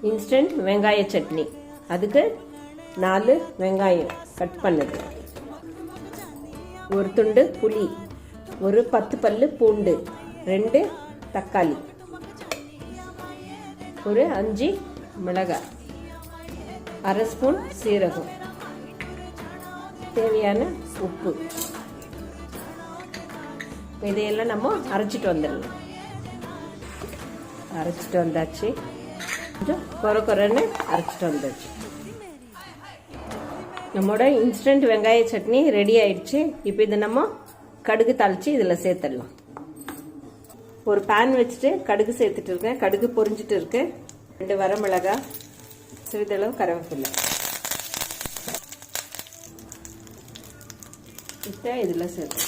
Instant வெங்காய சட்னி. அதுக்கு 4 வெங்காயம் கட் பண்ணது, ஒரு துண்டு புளி, ஒரு 10 பல்லு பூண்டு, 2 தக்காளி, ஒரு 5 மிளகாய், அரை ஸ்பூன் சீரகம், தேவையான உப்பு. இதையெல்லாம் நம்ம அரைச்சிட்டு வந்துடலாம். அரைச்சிட்டு வந்தாச்சு, கொஞ்சம் கொரன்னு அரைச்சிட்டு வந்தாச்சு. நம்மளோட இன்ஸ்டன்ட் வெங்காய சட்னி ரெடி ஆயிடுச்சு. இப்போ இதை நம்ம கடுகு தாளிச்சு இதில் சேர்த்துடலாம். ஒரு பேன் வச்சுட்டு கடுகு சேர்த்துட்டு இருக்கேன். கடுகு பொரிஞ்சிட்டு இருக்கு. 2 வரமிளகாய், சிறிதளவு கருவேப்பிலை. இப்போ இதில் சேர்த்து